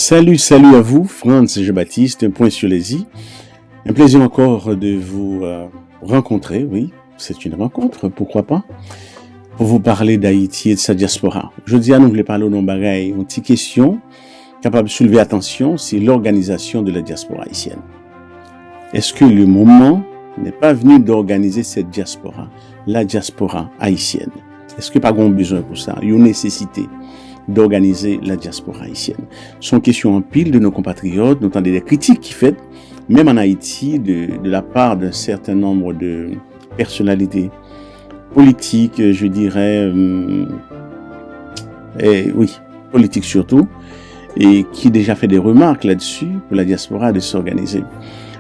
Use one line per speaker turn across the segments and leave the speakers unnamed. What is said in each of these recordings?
Salut à vous, Franz Jean-Baptiste, point sur les i. Un plaisir encore de vous rencontrer, oui, c'est une rencontre, pourquoi pas, pour vous parler d'Haïti et de sa diaspora. Je dis à nous, voulons parler au nom bagaille, une petite question capable de soulever attention, c'est l'organisation de la diaspora haïtienne. Est-ce que le moment n'est pas venu d'organiser cette diaspora, la diaspora haïtienne? Est-ce que pas grand besoin pour ça? Il y a une nécessité d'organiser la diaspora haïtienne. Sont questions en pile de nos compatriotes, nous entendons des critiques qui fait, même en Haïti, de la part d'un certain nombre de personnalités politiques, je dirais, oui, politiques surtout, et qui déjà fait des remarques là-dessus pour la diaspora de s'organiser.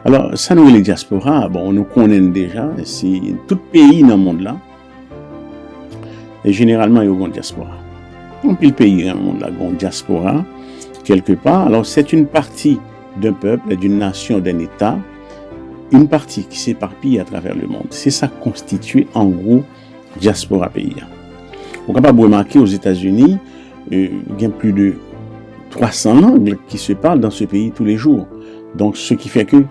Alors, ça nous, les diasporas, bon, on nous connaît déjà, c'est tout pays dans le monde là, et généralement, il y a une diaspora. On peut le pays dans le monde là, une diaspora, quelque part. Alors, c'est une partie d'un peuple, d'une nation, d'un État, une partie qui s'éparpille à travers le monde. C'est ça constitué, en gros, diaspora pays. On est capable de remarquer aux États-Unis, il y a plus de 300 langues qui se parlent dans ce pays tous les jours. Donc, ce qui fait que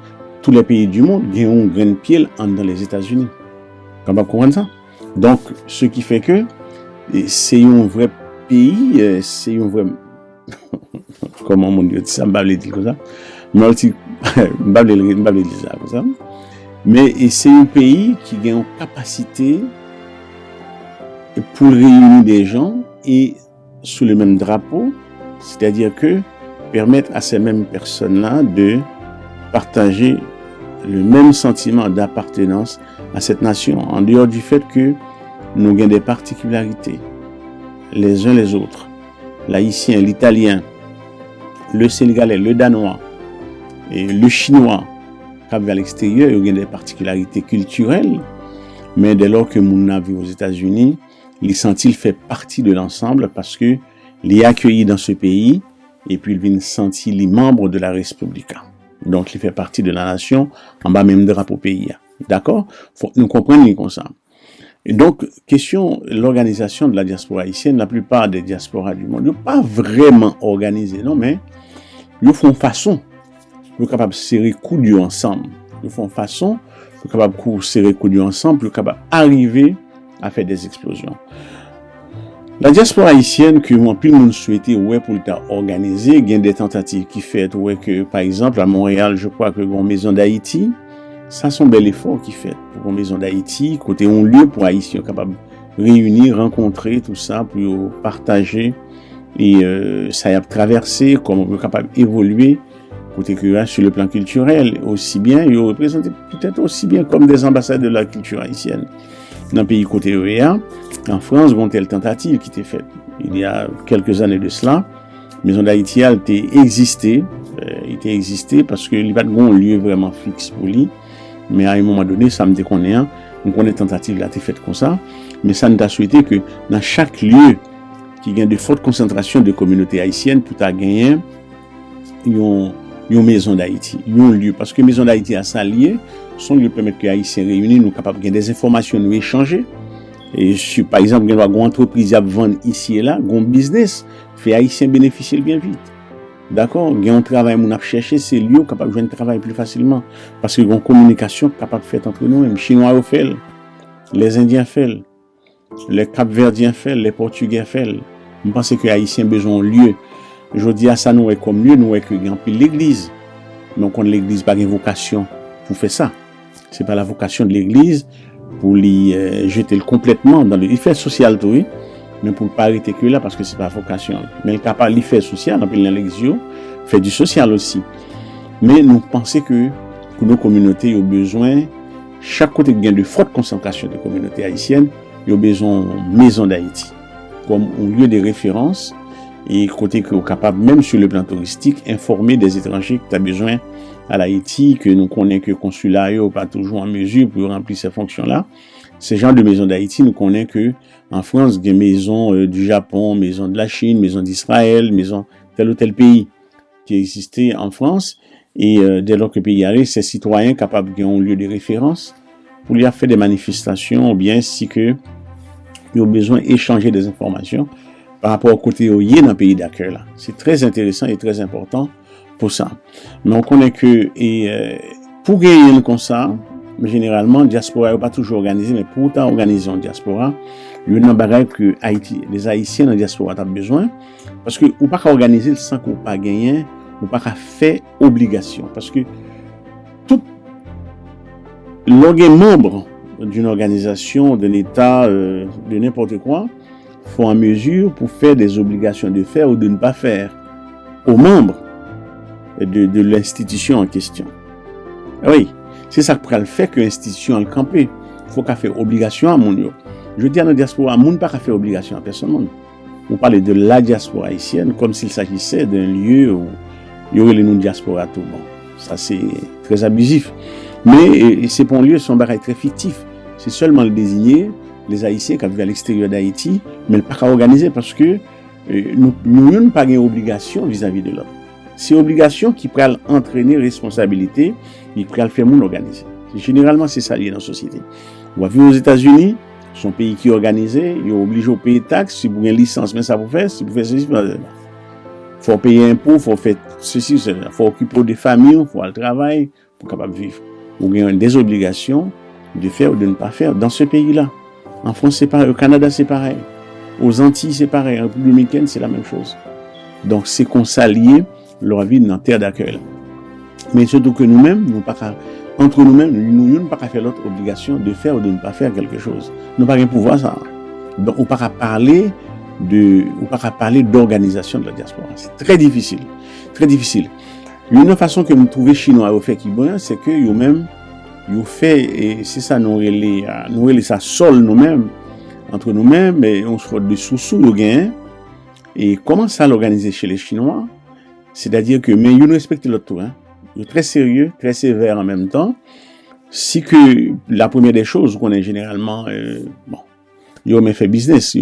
tous les pays du monde ont une graine pied dans les États-Unis. On va comprendre ça. Donc, ce qui fait que c'est un vrai pays, c'est un vrai... Comment mon Dieu dit ça? Je ne vais pas dire comme ça. Mais c'est un pays qui a une capacité pour réunir des gens et sous le même drapeau, c'est-à-dire que permettre à ces mêmes personnes-là de partager le même sentiment d'appartenance à cette nation, en dehors du fait que nous avons des particularités les uns les autres. L'haïtien, l'italien, le sénégalais, le danois et le chinois, qui vers l'extérieur, il y a des particularités culturelles, mais dès lors que mon avis aux États-Unis, il sent-il fait partie de l'ensemble parce que il est accueilli dans ce pays et puis il vient sentir les membres de la République. Donc il fait partie de la nation en bas même drapeau pays. D'accord? Faut nous comprendre comme ça. Et donc, question, l'organisation de la diaspora haïtienne, la plupart des diasporas du monde, ils ne sont pas vraiment organisés, non, mais ils font façon, ils sont capables de serrer coudes ensemble. Ils font façon, ils sont capables de serrer coudes ensemble, ils sont capables d'arriver à faire des explosions. La diaspora haïtienne, que moi, plus le monde souhaitait, ouais, pour l'état organisé, il y a des tentatives qui fait, ouais, que, par exemple, à Montréal, je crois que une maison d'Haïti, ça sont bel effort qui fait pour une maison d'Haïti, côté un lieu pour Haïtiens capables de réunir, rencontrer tout ça pour partager et ça a traversé comme on peut capable d'évoluer côté que sur le plan culturel aussi bien ils représentent peut-être aussi bien comme des ambassadeurs de la culture haïtienne dans le pays côté EA. En France, bon telle tentative qui était faite il y a quelques années de cela. Maison d'Haïti a existé parce que il n'y a pas de bon lieu vraiment fixe pour lui. Mais à un moment donné, ça me dit qu'on est tentative là, t'es faite comme ça. Mais ça nous a souhaité que dans chaque lieu qui gagne de fortes concentrations de communautés haïtiennes, tout a gagné une maison d'Haïti, un lieu. Parce que maison d'Haïti a ça lié, son lieu permet que les Haïtiens réunis, nous capables de gagner des informations, nous échanger. Et si, par exemple, il y a une entreprise à vendre ici et là, un business, fait Haïtiens bénéficier bien vite. D'accord? Il y a un travail qu'on a cherché, c'est lieu capable de jouer un travail plus facilement. Parce qu'il y a une communication capable de faire entre nous, même Chinois le fait, les Indiens font, les Cap-Verdiens font, les Portugais font. Je pense que les Haïtiens ont besoin de lieu. Je dis à ça, nous, comme lieu, nous, qu'il y a l'église. Donc, l'église n'a pas une vocation pour faire ça. C'est pas la vocation de l'église pour les jeter complètement dans le fait social, oui. Mais pour ne pas arrêter que là, parce que c'est pas vocation. Mais le capable de faire social, dans l'église, fait du social aussi. Mais nous pensons que pour nos communautés, il y a besoin, chaque côté qui a de fortes concentrations de communautés haïtiennes, il y a besoin d'une maison d'Haïti, comme un lieu de référence, et côté que est capable, même sur le plan touristique, informer des étrangers qui ont besoin à l'Haïti, que nous connaissons que le consulat n'est pas toujours en mesure pour remplir ces fonctions-là. Ces genres de maisons d'Haïti, nous connaissons que en France, il y a des maisons du Japon, maisons de la Chine, maisons d'Israël, maisons tel ou tel pays qui existait en France. Et dès lors que le pays arrive, ces citoyens capables d'avoir un lieu de référence pour lui faire des manifestations ou bien si que ils ont besoin d'échanger des informations par rapport au côté où il est dans le pays d'accueil là. C'est très intéressant et très important pour ça. Mais on connaît que pour gagner comme ça, généralement diaspora n'est pas toujours organisé, mais pour autant organiser une diaspora, il y a un bagage que Haïti, les Haïtiens dans la diaspora ont besoin, parce que ou pas organiser sans qu'on pas gagner, ou pas faire obligation, parce que tout l'organe membre d'une organisation, d'un État, de n'importe quoi, faut en mesure pour faire des obligations de faire ou de ne pas faire aux membres de l'institution en question. Oui, c'est ça qui fait que l'institution a campé. Il faut qu'elle fasse obligation à mon yo. Je dis à la diaspora, moun pas faire obligation à personne. On parle de la diaspora haïtienne comme s'il s'agissait d'un lieu où il y aurait le nom de diaspora tout bon. Ça c'est très abusif. Mais c'est pour un lieu, son bagage très fictif. C'est seulement le désigner les Haïtiens qui vivent à l'extérieur d'Haïti, mais le pas organisé parce que nous n'avons pas une obligation vis-à-vis de l'autre. C'est obligation qui peut entraîner responsabilité, qui peut faire moun organiser. Généralement, c'est ça lié dans la société. On va vivre aux États-Unis, son pays qui est organisé, il est obligé de payer taxes, si vous avez une licence, mais ça vous fait, si vous faites ceci, il faut payer impôts, il faut faire ceci, il faut occuper des familles, il faut aller travailler pour capable vivre. Vous avez des obligations de faire ou de ne pas faire dans ce pays-là. En France, c'est pareil. Au Canada, c'est pareil. Aux Antilles, c'est pareil. En République dominicaine, c'est la même chose. Donc, c'est qu'on s'allie leur vie dans terre d'accueil. Mais surtout que nous-mêmes, entre nous-mêmes, nous n'avons pas qu'à faire l'autre obligation de faire ou de ne pas faire quelque chose. Nous n'avons pas qu'à pouvoir ça. Donc, on ne peut pas parler d'organisation de la diaspora. C'est très difficile. Très difficile. Une façon que nous trouvons chinois au fait qui bon, c'est que eux-mêmes, ils fait, et c'est ça, nous relais ça seul nous-mêmes, entre nous-mêmes, et on se fait de sous-sous, nous gagnons. Et comment ça l'organiser chez les Chinois? C'est-à-dire que, mais ils respectent l'autre tour, hein. Ils sont très sérieux, très sévères en même temps. Si que la première des choses qu'on est généralement, ils ont fait business,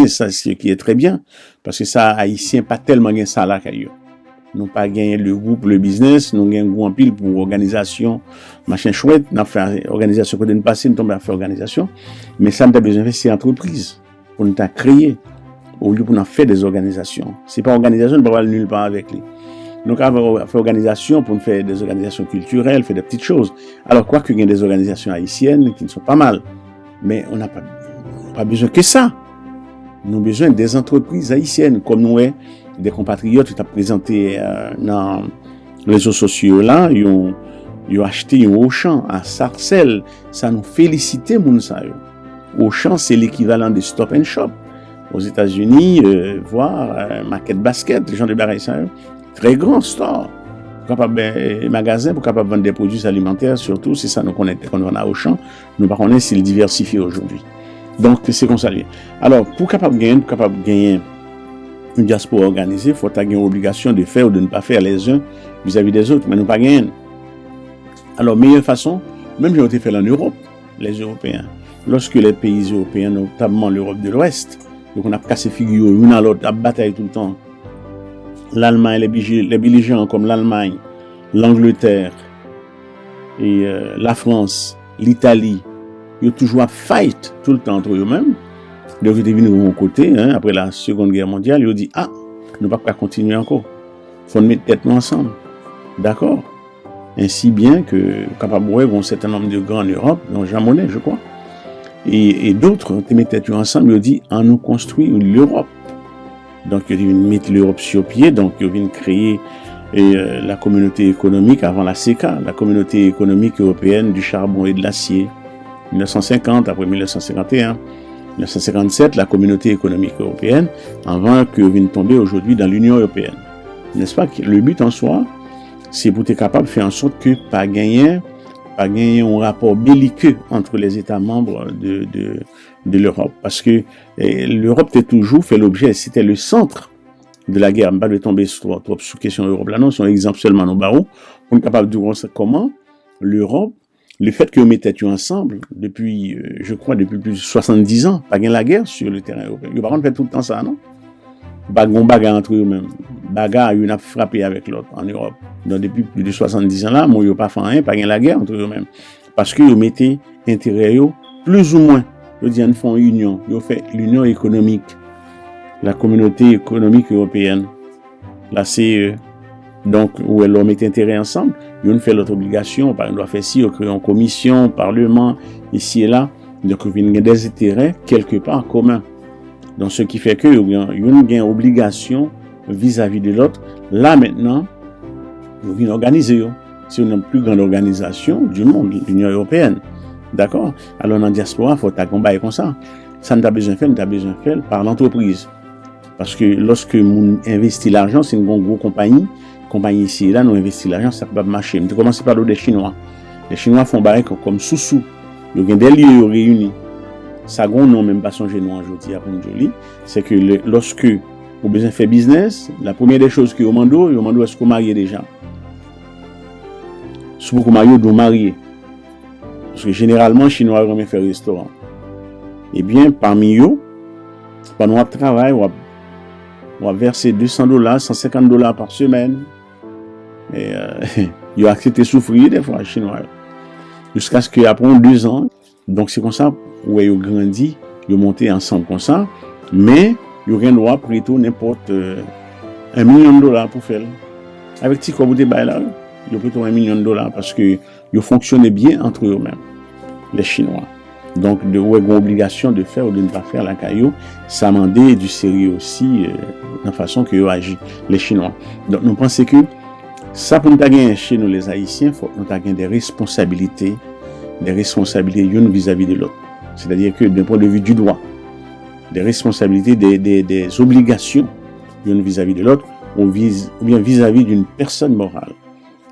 ça, c'est ce qui est très bien. Parce que ça, Haïtien, pas tellement gain ça là qu'ailleurs. Nous pas gagné le groupe, le business, nous gagnons un gros en pile pour organisation, machin chouette, nous fait organisation côté de passer, nous tombe à faire organisation. Mais ça, nous avons besoin de faire entreprise pour nous créer, au lieu pour nous faire des organisations. C'est pas organisation, nous ne pouvons pas aller nulle part avec lui. Donc, on va faire organisation pour nous faire des organisations culturelles, faire des petites choses. Alors, quoi qu'il y ait des organisations haïtiennes qui ne sont pas mal, mais on n'a pas besoin que ça. Nous avons besoin des entreprises haïtiennes, comme nous, des compatriotes qui ont présenté dans les réseaux sociaux là, ils ont acheté un Auchan à Sarcelles. Ça nous félicite, moun sa yo. Auchan, c'est l'équivalent de Stop and Shop. Aux États-Unis, Market Basket, les gens de Barreil ça yo. Très grand store. Magasin pour capable vendre des produits alimentaires, surtout si ça nous connaît qu'on va à Auchan. Nous par contre, s'il diversifie aujourd'hui. Donc, c'est comme ça. Alors, pour capable gagner une diaspora organisée, il faut avoir une obligation de faire ou de ne pas faire les uns vis-à-vis des autres, mais nous pas gagner. Alors, meilleure façon, même j'ai été fait en Europe, les Européens, lorsque les pays européens, notamment l'Europe de l'Ouest, donc on a cassé figure l'une à l'autre, à bataille tout le temps. L'Allemagne, les belligérants comme l'Allemagne, l'Angleterre, et la France, l'Italie, ils ont toujours à fight tout le temps entre eux-mêmes. Donc, ils étaient venus de mon côté, après la Seconde Guerre mondiale, ils ont dit, nous ne pouvons pas continuer encore. Il faut nous mettre tête ensemble. D'accord? Ainsi bien que, capable de un certain nombre de grands en Europe, dont Jean Monnet, je crois, et d'autres, ont mis tête ensemble, ils ont dit, nous construit l'Europe. Donc, ils viennent mettre l'Europe sur pied, donc ils viennent créer la communauté économique avant la CECA, la communauté économique européenne du charbon et de l'acier. 1950, après 1951. 1957, la communauté économique européenne, avant que vienne tomber aujourd'hui dans l'Union européenne. N'est-ce pas que le but en soi, c'est pour être capable de faire en sorte que pas gagner un rapport belliqueux entre les États membres de l'Europe. Parce que l'Europe a toujours fait l'objet, c'était le centre de la guerre. Je ne vais pas tomber trop sous question Europe là, non, c'est un exemple seulement nos barreaux, pour être capable de voir comment l'Europe, le fait que nous mettions ensemble depuis, je crois, depuis plus de 70 ans, pas gain la guerre sur le terrain européen. Ils ne fait tout le temps ça, non? Bagarre entre eux-mêmes. Bagarre, ils ont frappé avec l'autre en Europe. Donc, depuis plus de 70 ans là, ils n'ont pas fait rien, pas gain la guerre entre eux-mêmes. Parce qu'ils mettaient intérêt plus ou moins. Ils disent, ils font union. Ils ont fait l'union économique. la communauté économique européenne, la CE. Donc, où l'homme est intérêt ensemble, ils fait l'autre obligation, par exemple, doit faire ci, créer une commission, parlement, ici et là. Donc, il y a des intérêts quelque part communs. Donc, ce qui fait que il y a une obligation vis-à-vis de l'autre. Là, maintenant, vous venez organiser. C'est une plus grande organisation du monde, l'Union européenne. D'accord? Alors, dans la diaspora, il faut t'accompagner comme ça. Ça n'a besoin de faire par l'entreprise. Parce que lorsque on investit l'argent, c'est une grosse compagnie. Compagnie ici et là, nous investissons l'argent, ça peut pas marcher. Je commence par des Chinois. Les Chinois font barrer comme sous-sous. Ils ont des lieux réunis. Ça, non, même pas son génie aujourd'hui à Pondjoli, c'est que lorsque vous besoin de faire business, la première des choses que vous demandez, est-ce que vous mariez déjà? Si vous mariez, vous mariez. Parce que généralement, les Chinois ont faire restaurant. Eh bien, parmi eux, pendant votre travail, on va verser $200, $150 par semaine. Et ils ont accepté de souffrir des fois, les Chinois. Jusqu'à ce qu'après 2 ans, donc c'est comme ça, où ils ont grandi, ils ont monté ensemble comme ça, mais ils ont rien droit pour tout n'importe $1 million pour faire. Avec petit quoi vous là, ils ont plutôt $1 million parce que ils fonctionnaient bien entre eux-mêmes, les Chinois. Donc, de une obligation de faire ou de ne pas faire la caillou, ça demandait du sérieux aussi de la façon que ils agissent, les Chinois. Donc, nous pensons que ça, pour nous gagner chez nous, les Haïtiens, il faut que nous gagner des responsabilités l'une vis-à-vis de l'autre. C'est-à-dire que, d'un point de vue du droit, des responsabilités, des obligations l'une vis-à-vis de l'autre, ou bien vis-à-vis d'une personne morale.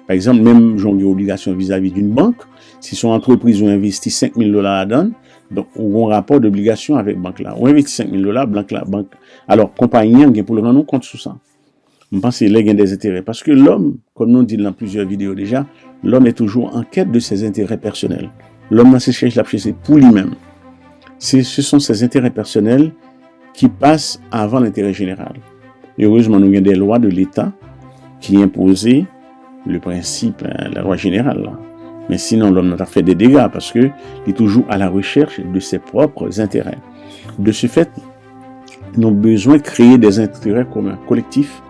Par exemple, même j'ai une obligation vis-à-vis d'une banque. Si son entreprise ou investit $5,000 à donne, donc on a un rapport d'obligation avec banque là. On investit $5,000, banque. Alors compagnie on pour le rendre compte sur ça. Je pense qu'il y a des intérêts parce que l'homme, comme nous dit dans plusieurs vidéos déjà, l'homme est toujours en quête de ses intérêts personnels. L'homme dans ses cherche la chercher pour lui-même. Ce sont ses intérêts personnels qui passent avant l'intérêt général. Et heureusement, nous avons des lois de l'État qui imposent le principe, la loi générale. Là. Mais sinon, l'homme a fait des dégâts parce qu'il est toujours à la recherche de ses propres intérêts. De ce fait, nous avons besoin de créer des intérêts communs, collectifs,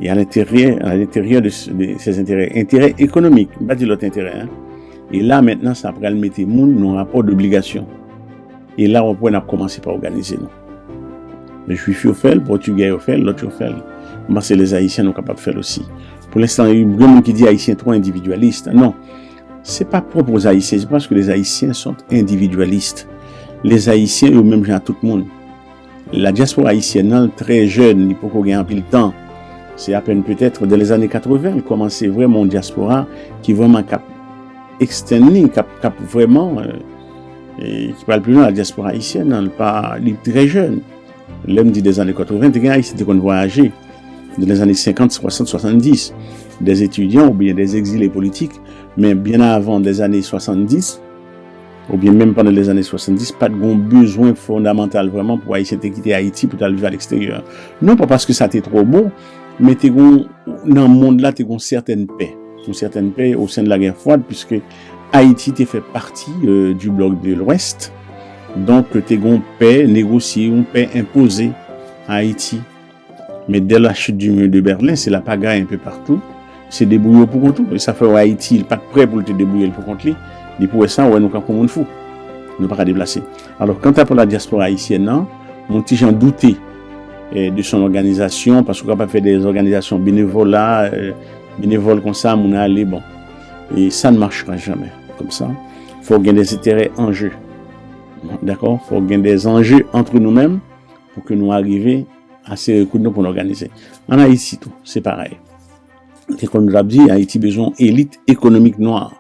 et à l'intérieur de ces intérêts économiques, pas de l'autre intérêt. Hein. Et là, maintenant, ça après le mettre nos rapports d'obligation. Et là, on peut commencer par organiser nous. Les Juifs ont fait, les Portugais ont fait, l'autre ont fait. Moi, c'est les Haïtiens sont capables de faire aussi. Pour l'instant, il y a beaucoup de gens qui disent Haïtiens trop individualistes. Non. C'est pas propre aux Haïtiens, c'est parce que les Haïtiens sont individualistes. Les Haïtiens, eux-mêmes, j'ai à tout le monde. La diaspora haïtienne, très jeune, il faut qu'on gagne un peu de temps. C'est à peine peut-être dans les années 80, il commençait vraiment une diaspora qui vraiment cap extending, cap vraiment, qui parle plus loin la diaspora haïtienne, pas très jeune. L'homme dit des années 80, les Haïtiens qui ont voyagé dans les années 50, 60, 70, des étudiants ou bien des exilés politiques, mais bien avant des années 70, ou bien même pendant les années 70, pas de besoin fondamental vraiment pour Haïtien de quitter Haïti pour aller vivre à l'extérieur. Non pas parce que ça était trop beau, mais dans le monde là, tu as une certaine paix au sein de la guerre froide, puisque Haïti t'est fait partie du bloc de l'Ouest. Donc, tu as une paix négociée, une paix imposée à Haïti. Mais dès la chute du mur de Berlin, c'est la pagaille un peu partout. C'est débrouillé pour contre tout. Et ça fait Haïti, il n'est pas prêt pour te débrouiller pour contre lui. Et pour ça, ouais, nous sommes comme on fou. Nous ne pouvons pas déplacer. Alors, quant à pour la diaspora haïtienne, non, mon petit Jean doutait de son organisation, parce qu'on n'a pas fait des organisations bénévoles comme ça, on a allé, bon. Et ça ne marchera jamais comme ça. Il faut gagner des intérêts en jeu. D'accord? Il faut gagner des enjeux entre nous-mêmes pour que nous arrivions à ces coups de nous pour nous organiser. En Haïti, tout, c'est pareil. Et comme nous l'avons dit, Haïti a besoin d'élite économique noire.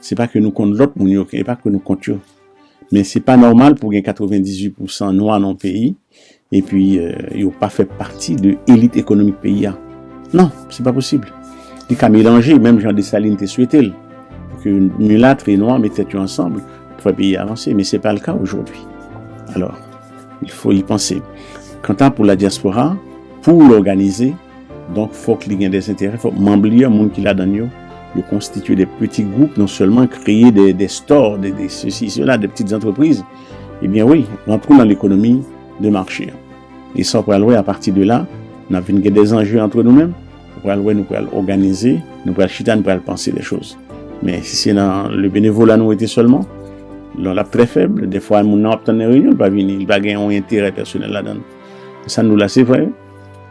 C'est pas que nous comptons l'autre, et pas que nous comptons. Mais c'est pas normal pour qu'il y ait 98% noirs dans le pays, et puis, ils n'ont pas fait partie de l'élite économique pays. Non, c'est pas possible. Les cas mélangés, même Jean Dessalines t'a souhaité, que mulâtres et noirs mettent ensemble pour faire pays avancer, mais c'est pas le cas aujourd'hui. Alors, il faut y penser. Quant à pour la diaspora, pour l'organiser, donc, faut qu'il y ait des intérêts, faut membrer un monde qui l'a dans nous, de constituer des petits groupes, non seulement créer des stores, des ceci, cela, des petites entreprises. Eh bien oui, rentrons dans l'économie de marché. Et ça, pour aller à partir de là, nous avons des enjeux entre nous-mêmes. Pour aller, nous pouvons organiser, nous pouvons chiter, nous pouvons penser des choses. Mais si c'est dans le bénévolat, nous était seulement, l'on l'a très faible. Des fois, nous avons une réunion, il va venir, il va gagner un intérêt personnel là-dedans. Ça nous l'a, c'est vrai.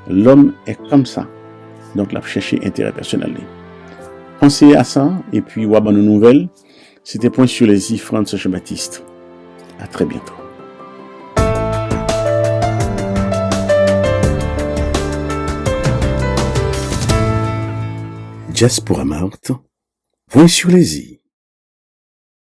L'homme est comme ça. Donc, il a cherché intérêt personnel. Pensez à ça, et puis, on va voir nos nouvelles. C'était Point sur les i, Franz Jean-Baptiste. À très bientôt. Diaspora Marthe, Point sur les i.